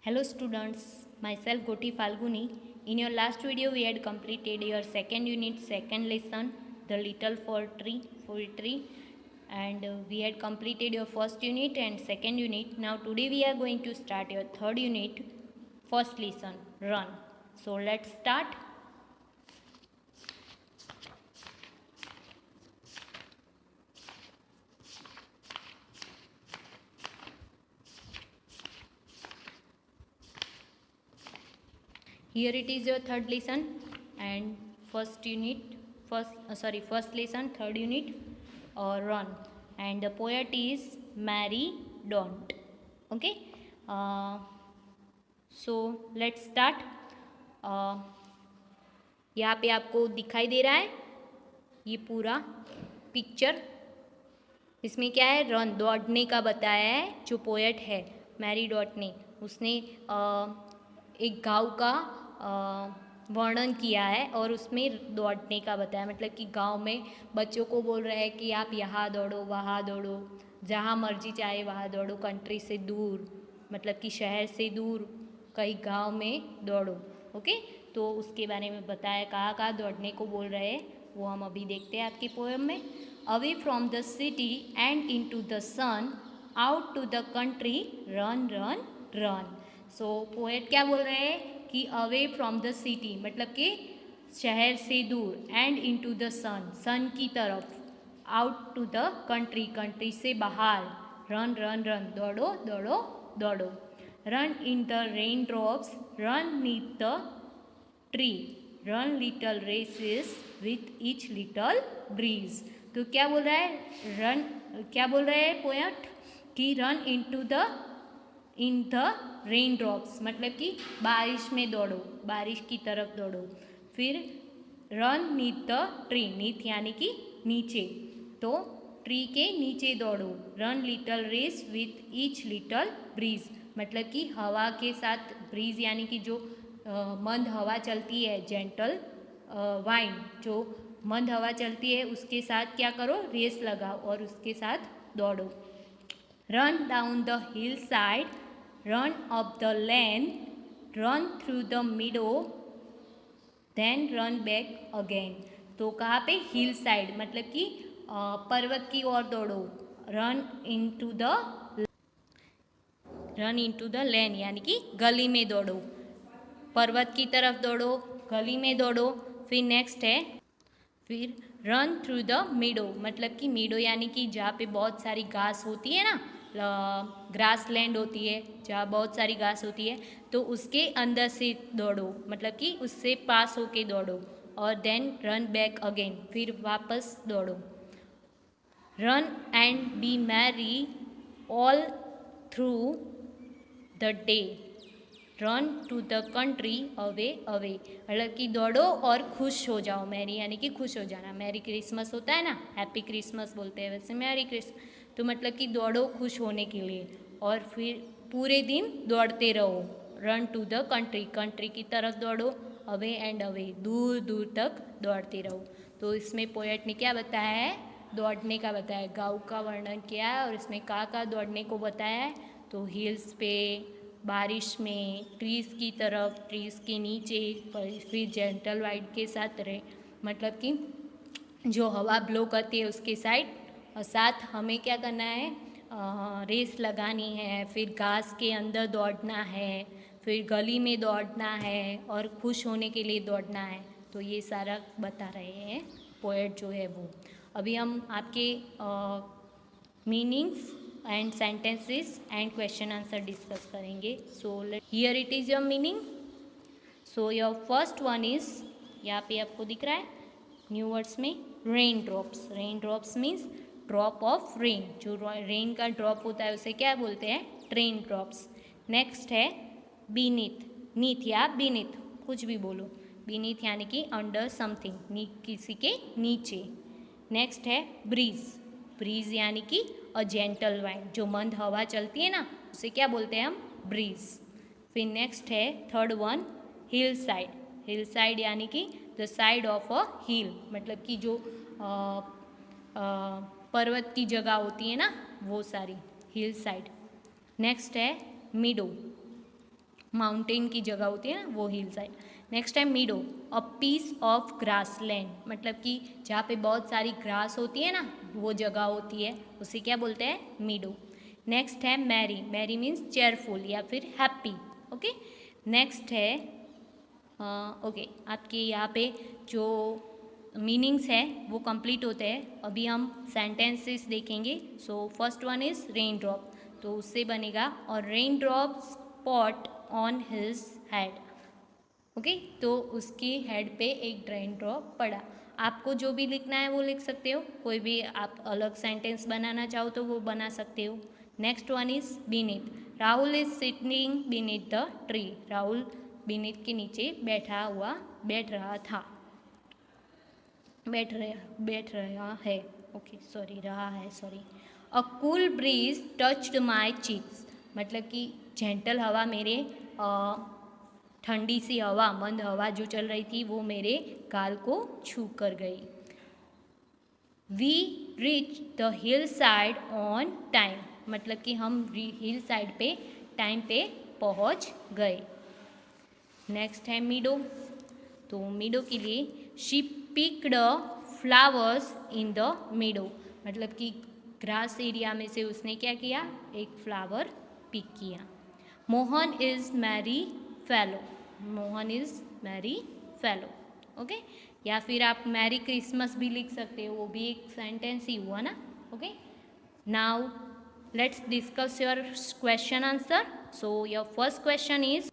Hello students, myself Goti Falguni. In your last video we had completed your second unit, second lesson, the little poetry, and we had completed your first unit and second unit. Now today we are going to start your third unit, first lesson, run. So let's start. Here it is your third lesson and first lesson, third unit, run. And the poet is Mary Don't. Okay. So let's start. यहाँ पे आपको दिखाई दे रहा है ये पूरा picture. इसमें क्या है, रन, दौड़ने का बताया है। जो पोएट है मैरी डॉट ने, उसने एक गांव का वर्णन किया है और उसमें दौड़ने का बताया। मतलब कि गांव में बच्चों को बोल रहे हैं कि आप यहाँ दौड़ो, वहाँ दौड़ो, जहाँ मर्जी चाहे वहाँ दौड़ो, कंट्री से दूर, मतलब कि शहर से दूर कहीं गांव में दौड़ो। ओके, तो उसके बारे में बताया, कहाँ दौड़ने को बोल रहे हैं वो हम अभी देखते हैं आपकी पोएम में। Away from the city and into the sun, out to the country, run run run. So poet क्या बोल रहे हैं कि अवे फ्रॉम द सिटी मतलब कि शहर से दूर, and into the sun, sun की तरफ, out to the country, country से बाहर, रन रन रन, दौड़ो दौड़ो दौड़ो, run in the rain drops, run neath the tree, run little races with each little breeze. तो क्या बोल रहा है, रन, क्या बोल रहे हैं पोएट कि run in the rain drops मतलब कि बारिश में दौड़ो, बारिश की तरफ दौड़ो। फिर run neath the tree, neath यानी कि नीचे, तो ट्री के नीचे दौड़ो। Run little race with each little breeze मतलब कि हवा के साथ, ब्रीज यानी कि जो मंद हवा चलती है, जेंटल वाइंड, जो मंद हवा चलती है उसके साथ क्या करो, रेस लगाओ और उसके साथ दौड़ो। Run down the hill side, run up the lane, run through the meadow, then run back again. तो कहाँ पे, हिल साइड मतलब कि पर्वत की ओर दौड़ो। रन इनटू द लेन यानी कि गली में दौड़ो, पर्वत की तरफ दौड़ो, गली में दौड़ो। फिर नेक्स्ट है, फिर रन थ्रू द मीडो मतलब कि मीडो यानी कि जहाँ पे बहुत सारी घास होती है ना, ग्रास लैंड होती है, जहाँ बहुत सारी घास होती है, तो उसके अंदर से दौड़ो मतलब कि उससे पास होके दौड़ो। और देन रन बैक अगेन, फिर वापस दौड़ो। Run and be merry all through the day, run to the country away away मतलब कि दौड़ो और खुश हो जाओ। मैरी यानी कि खुश हो जाना, मैरी क्रिसमस होता है ना, हैप्पी क्रिसमस बोलते हैं, वैसे मैरी क्रिसमस। तो मतलब कि दौड़ो खुश होने के लिए, और फिर पूरे दिन दौड़ते रहो। Run to the country, country की तरफ दौड़ो, अवे एंड अवे, दूर दूर तक दौड़ते रहो। तो इसमें पोएट ने क्या बताया है, दौड़ने का बताया, गाँव का वर्णन किया है और इसमें कहाँ दौड़ने को बताया है। तो हिल्स पे, बारिश में, ट्रीज़ की तरफ, ट्रीज़ के नीचे, फिर जेंटल वाइड के साथ रहे मतलब कि जो हवा ब्लो करती है उसके साइड, और साथ हमें क्या करना है, रेस लगानी है, फिर घास के अंदर दौड़ना है, फिर गली में दौड़ना है और खुश होने के लिए दौड़ना है। तो ये सारा बता रहे हैं पोएट जो है वो। अभी हम आपके meanings and sentences and question answer discuss करेंगे। So here it is your meaning. So your first one is, यहाँ पे आपको दिख रहा है न्यू वर्ड्स में, rain drops. Rain drops means drop of rain, जो रेन का ड्रॉप होता है उसे क्या बोलते हैं, ट्रेन ड्रॉप्स। नेक्स्ट है बीनीथ, नीथ या बीनीथ कुछ भी बोलो, बीनीथ यानी कि अंडर समथिंग, किसी के नीचे। नेक्स्ट है ब्रीज, ब्रीज यानी कि अ जेंटल वाइंड, जो मंद हवा चलती है ना उसे क्या बोलते हैं हम, ब्रीज। फिर नेक्स्ट है third one, hill side, hill side यानी कि द साइड ऑफ अ हिल मतलब कि जो पर्वत की जगह होती है ना वो सारी, हिल साइड। नेक्स्ट है मिडो, माउंटेन की जगह होती है ना, वो हिल साइड। नेक्स्ट है meadow, a piece of grass land, मतलब कि जहाँ पे बहुत सारी ग्रास होती है ना, वो जगह होती है, उसे क्या बोलते हैं, मीडो। नेक्स्ट है मैरी, मैरी मीन्स चेयरफुल या फिर हैप्पी। ओके, नेक्स्ट है ओके, आपके यहाँ पे जो मीनिंग्स है वो कंप्लीट होते हैं। अभी हम सेंटेंसेस देखेंगे। So first one is rain drop, तो उससे बनेगा और rain drop spot on his head. Okay, तो उसके हेड पे एक रेन ड्रॉप पड़ा। आपको जो भी लिखना है वो लिख सकते हो, कोई भी आप अलग सेंटेंस बनाना चाहो तो वो बना सकते हो। Next one is beneath, Rahul is sitting beneath the tree, Rahul beneath के नीचे बैठ रहा था, बैठ रहा है, ओके सॉरी, रहा है, sorry. A cool bridge touched my cheeks, मतलब कि जेंटल हवा मेरे ठंडी सी हवा, मंद हवा जो चल रही थी वो मेरे गाल को छू कर गई। We reach the hill side on time, मतलब कि हम हिल साइड पे टाइम पे पहुंच गए। नेक्स्ट है मीडो, तो मीडो के लिए she picked flowers in the मीडो, मतलब कि ग्रास एरिया में से उसने क्या किया, एक फ्लावर पिक किया। Mohan is merry fellow, Mohan is merry fellow. Okay, या फिर आप मैरी क्रिसमस भी लिख सकते हो, वो भी एक सेंटेंस ही हुआ ना। Okay, now let's discuss your question answer. So your first question is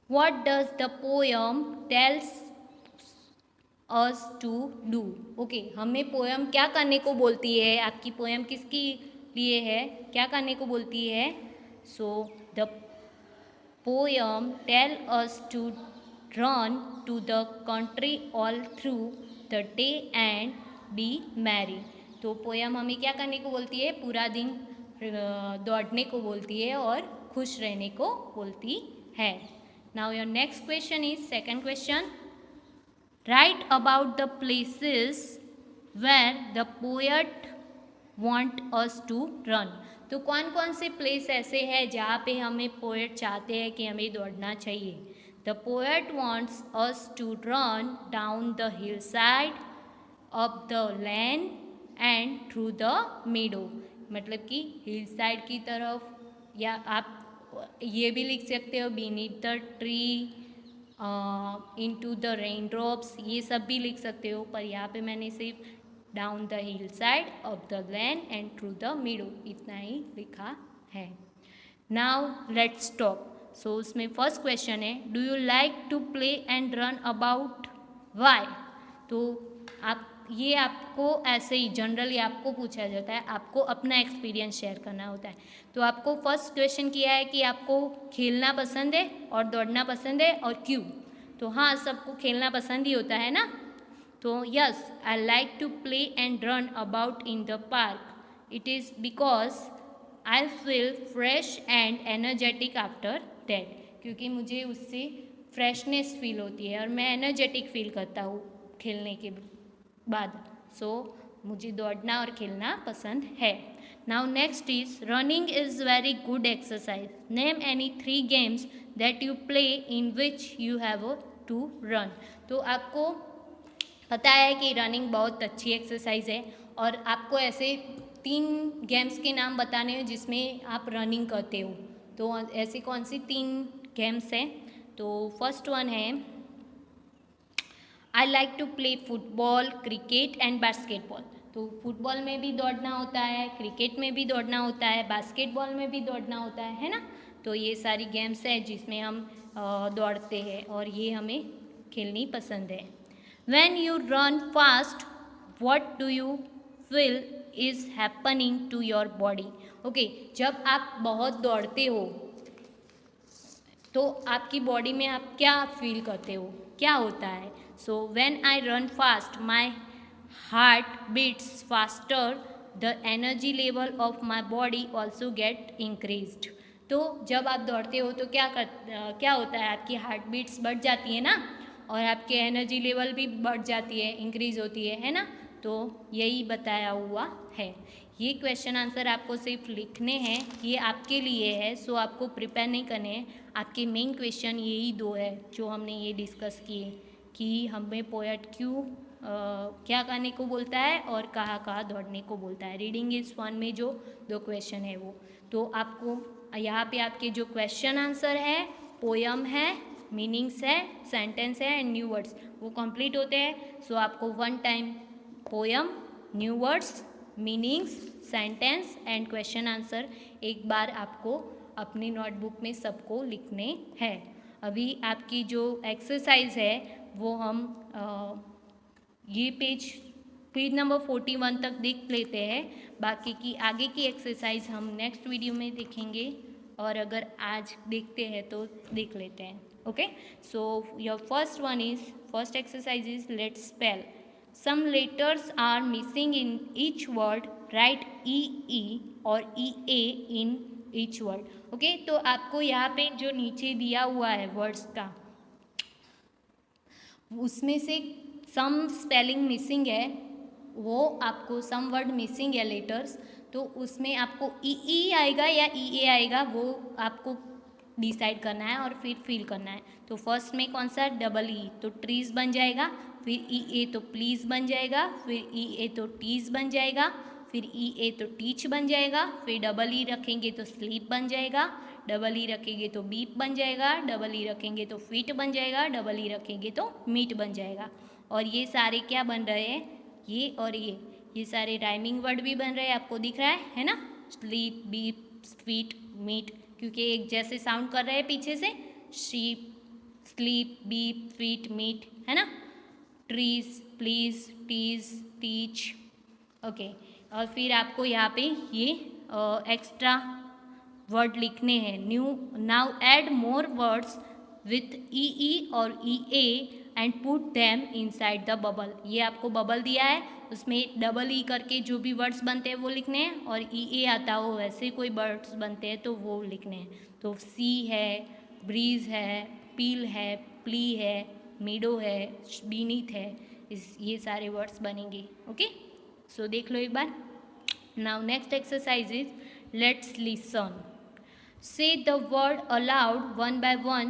what does the poem tells us to do? Okay, हमें पोएम क्या करने को बोलती है, आपकी पोएम किसके लिए है, क्या करने को बोलती है। So the poem tell us to run to the country all through the day and be merry, तो पोएम हमें क्या करने को बोलती है, पूरा दिन दौड़ने को बोलती है और खुश रहने को बोलती है। Now your next question is second question. Write about the places where the poet want us to run. तो कौन कौन से प्लेस ऐसे हैं जहाँ पे हमें पोएट चाहते हैं कि हमें दौड़ना चाहिए। The poet wants us to run down the hillside, up the lane and through the meadow, मतलब कि हिल साइड की तरफ, या आप ये भी लिख सकते हो beneath the tree, into the rain drops, ये सब भी लिख सकते हो, पर यहाँ पे मैंने सिर्फ down the hill side, up the land and through the meadow, इतना ही लिखा है। Now let's talk. सो उसमें फर्स्ट क्वेश्चन है, do you like to play and run about, why. तो आप ये आपको ऐसे ही जनरली आपको पूछा जाता है, आपको अपना एक्सपीरियंस शेयर करना होता है। तो आपको फर्स्ट क्वेश्चन किया है कि आपको खेलना पसंद है और दौड़ना पसंद है और क्यों। तो हाँ, सबको खेलना पसंद ही होता है ना। तो yes, I like to play and run about in the park, it is because I feel fresh and energetic after that, क्योंकि मुझे उससे फ्रेशनेस फील होती है और मैं एनर्जेटिक फील करता हूँ खेलने के बाद। सो मुझे दौड़ना और खेलना पसंद है। Now next is running is very good exercise, name any 3 games that you play in which you have to run. तो आपको पता है कि रनिंग बहुत अच्छी एक्सरसाइज है और आपको ऐसे 3 गेम्स के नाम बताने हैं जिसमें आप रनिंग करते हो। तो ऐसी कौन सी 3 गेम्स हैं। तो फर्स्ट वन है, I like to play football, cricket and basketball. तो फुटबॉल में भी दौड़ना होता है, क्रिकेट में भी दौड़ना होता है, बास्केटबॉल में भी दौड़ना होता है ना। तो ये सारी गेम्स है जिसमें हम दौड़ते हैं और ये हमें खेलनी पसंद है। When you run fast, what do you feel is happening to your body. Okay, जब आप बहुत दौड़ते हो तो आपकी बॉडी में आप क्या फील करते हो, क्या होता है। So when I run fast, my heart beats faster, the energy level of my body also get increased. तो जब आप दौड़ते हो तो क्या होता है, आपकी हार्ट बीट्स बढ़ जाती है ना, और आपकी एनर्जी लेवल भी बढ़ जाती है, इंक्रीज होती है ना। तो यही बताया हुआ है। ये क्वेश्चन आंसर आपको सिर्फ लिखने हैं, ये आपके लिए है, सो आपको प्रिपेयर नहीं करने हैं। आपके मेन क्वेश्चन यही दो है जो हमने ये डिस्कस किए कि हमें पोएट क्यों क्या करने को बोलता है और कहाँ कहाँ दौड़ने को बोलता है। रीडिंग इज फन में जो दो क्वेश्चन है वो, तो आपको यहाँ पे आपके जो क्वेश्चन आंसर है, पोयम है, मीनिंग्स है, सेंटेंस है एंड न्यू वर्ड्स, वो कंप्लीट होते हैं। सो आपको one time poem, new words, meanings, sentence and question answer एक बार आपको अपनी नोटबुक में सबको लिखने हैं। अभी आपकी जो एक्सरसाइज है वो हम ये पेज नंबर 41 तक देख लेते हैं। बाकी की आगे की एक्सरसाइज हम नेक्स्ट वीडियो में देखेंगे, और अगर आज देखते हैं तो देख लेते हैं। Okay, so your first exercise is let's spell some letters are missing in each word, write E और E in each word. Okay, तो आपको यहाँ पे जो नीचे दिया हुआ है वर्ड्स का, उसमें से सम स्पेलिंग मिसिंग है, वो आपको सम वर्ड मिसिंग है लेटर्स, तो उसमें आपको ई आएगा या ई ए आएगा वो आपको डिसाइड करना है और फिर फिल करना है। तो फर्स्ट में कौन सा, डबल ई, तो ट्रीज बन जाएगा, फिर ई ए तो प्लीज़ बन जाएगा, फिर ई ए तो टीज बन जाएगा, फिर ई ए तो टीच बन जाएगा, फिर डबल ई रखेंगे तो स्लीप बन जाएगा, डबल ई रखेंगे तो बीप बन जाएगा, डबल ई रखेंगे तो फीट बन जाएगा, डबल ई रखेंगे तो मीट बन जाएगा। और ये सारे क्या बन रहे हैं, ये और ये सारे राइमिंग वर्ड भी बन रहे हैं, आपको दिख रहा है ना, स्लीप, बीप, फीट, मीट, क्योंकि एक जैसे साउंड कर रहे हैं पीछे से, sheep, sleep, beep, feet, meet, है ना, trees, please, tease, teach. Okay, और फिर आपको यहाँ पे ये एक्स्ट्रा वर्ड लिखने हैं, new. Now add more words with E और E A and put them inside the bubble. ये आपको बबल दिया है, उसमें डबल ई करके जो भी वर्ड्स बनते हैं वो लिखने हैं, और ई ए आता हो वैसे कोई वर्ड्स बनते हैं तो वो लिखने हैं। तो सी है, ब्रीज है, पील है, प्ली है, मीडो है, बीनीथ है, ये सारे वर्ड्स बनेंगे। ओके, सो देख लो एक बार। Now next exercise is let's listen. Say the word aloud one by one,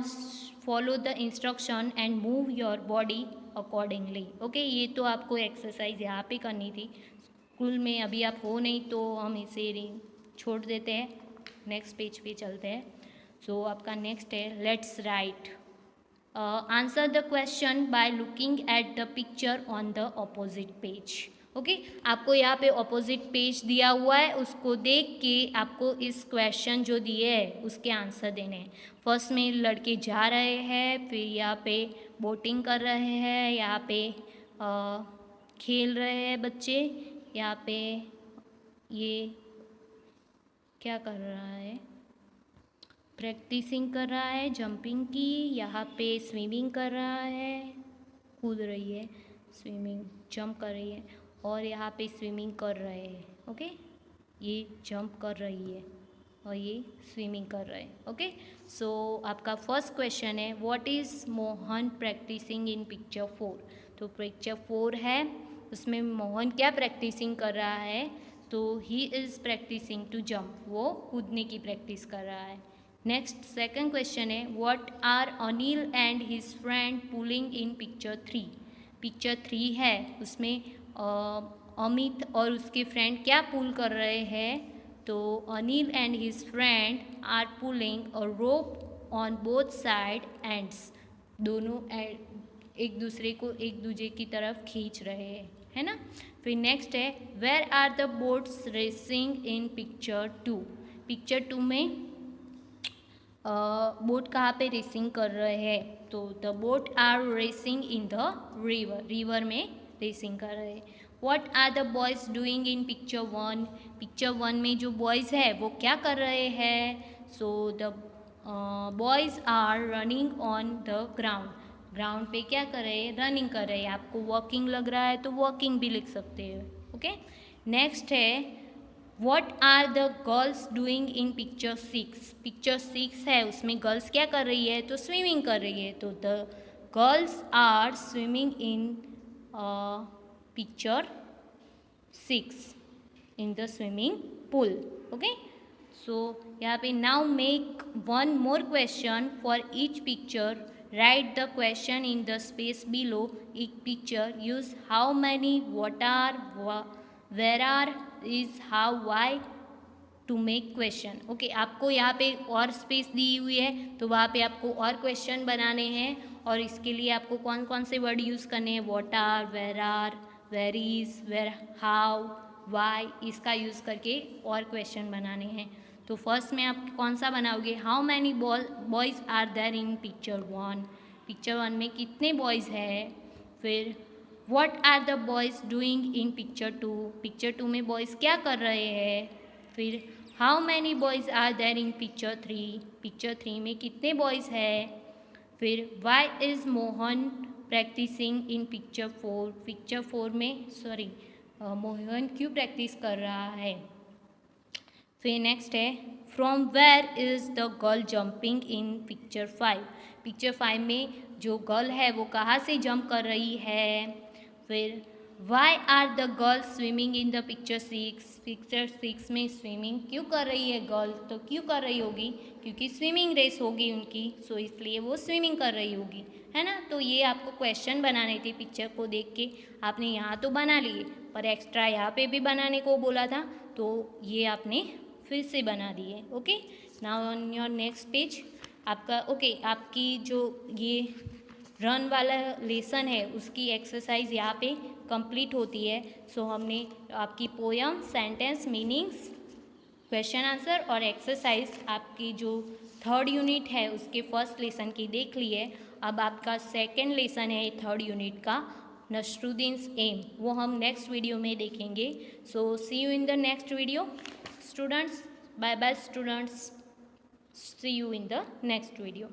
follow the instruction and move your body accordingly. Okay, ये तो आपको एक्सरसाइज यहाँ पे करनी थी, स्कूल में अभी आप हो नहीं तो हम इसे छोड़ देते हैं, नेक्स्ट पेज पे चलते हैं। सो आपका नेक्स्ट है let's write. Answer the question by looking at the picture on the opposite page. Okay, आपको यहाँ पे ऑपोजिट पेज दिया हुआ है, उसको देख के आपको इस क्वेश्चन जो दिए है उसके आंसर देने हैं। फर्स्ट में लड़के जा रहे हैं, फिर यहाँ पे बोटिंग कर रहे हैं, यहाँ पे खेल रहे हैं बच्चे, यहाँ पे ये क्या कर रहा है, प्रैक्टिसिंग कर रहा है जंपिंग की, यहाँ पे स्विमिंग कर रहा है, कूद रही है, स्विमिंग जंप कर रही है, और यहाँ पे स्विमिंग कर रहे हैं। ओके, ये जंप कर रही है और ये स्विमिंग कर रहे हैं। ओके, सो आपका फर्स्ट क्वेश्चन है what is Mohan practising in picture 4। तो पिक्चर 4 है, उसमें मोहन क्या प्रैक्टिसिंग कर रहा है, तो he is practising to jump, वो कूदने की प्रैक्टिस कर रहा है। नेक्स्ट सेकंड क्वेश्चन है what are Anil and his friend pulling in picture 3। Picture 3 है, उसमें अमित और उसके फ्रेंड क्या पुल कर रहे हैं, तो Anil and his friend are pulling a rope on both side ends. दोनों एक दूसरे को एक दूसरे की तरफ खींच रहे हैं, है ना। फिर नेक्स्ट है where are the boats racing in picture 2। Picture 2 में बोट कहाँ पे रेसिंग कर रहे हैं, तो the boat are racing in the river, river में रेसिंग कर रहे हैं। What are the boys doing in picture 1। Picture 1 में जो बॉयज़ है वो क्या कर रहे हैं, so the boys are running on the ground. Ground पे क्या कर रहे हैं, रनिंग कर रहे हैं। आपको वॉकिंग लग रहा है तो वॉकिंग भी लिख सकते हैं। ओके, नेक्स्ट है what are the girls doing in picture 6। Picture 6 है, उसमें गर्ल्स क्या कर रही है, तो स्विमिंग कर रही है, तो the girls are swimming in picture 6 in the swimming pool. Okay, so यहाँ पे now make one more question for each picture. Write the question in the space below each picture. Use how many, what are, where are, is, how, why to make question. Okay, आपको यहाँ पे और space दी हुई है तो वहाँ पे आपको और क्वेश्चन बनाने हैं और इसके लिए आपको कौन कौन से वर्ड यूज़ करने हैं, what are, where is, where, how, why, इसका यूज़ करके और क्वेश्चन बनाने हैं. तो फर्स्ट में आप कौन सा बनाओगे, how many boys are there in picture 1. Picture 1 में कितने बॉयज़ हैं. फिर what are the boys doing in picture 2. Picture 2 में बॉयज़ क्या कर रहे हैं. फिर how many boys are there in picture 3. Picture 3 में कितने बॉयज़ हैं. फिर why is Mohan practising in picture 4. Picture 4 में मोहन क्यों प्रैक्टिस कर रहा है. फिर नेक्स्ट है from where is the girl jumping in picture 5. Picture 5 में जो गर्ल है वो कहाँ से जंप कर रही है. फिर why are the girl swimming in the picture 6. Picture 6 में स्विमिंग क्यों कर रही है गर्ल. तो क्यों कर रही होगी, क्योंकि स्विमिंग रेस होगी उनकी, सो इसलिए वो स्विमिंग कर रही होगी, है ना. तो ये आपको क्वेश्चन बनाने थे. पिक्चर को देख के आपने यहाँ तो बना लिए, पर एक्स्ट्रा यहाँ पे भी बनाने को बोला था तो ये आपने फिर से बना दिए. Okay, now on your next page आपका आपकी जो ये रन वाला लेसन है उसकी एक्सरसाइज यहाँ पे कंप्लीट होती है. सो हमने आपकी poem, sentence, meanings, question answer और एक्सरसाइज आपकी जो 3rd यूनिट है उसके फर्स्ट लेसन की देख ली है. अब आपका 2nd लेसन है 3rd यूनिट का, नसरुद्दीन्स एम, वो हम नेक्स्ट वीडियो में देखेंगे. So see you in the next video students. Bye bye students, see you in the next video.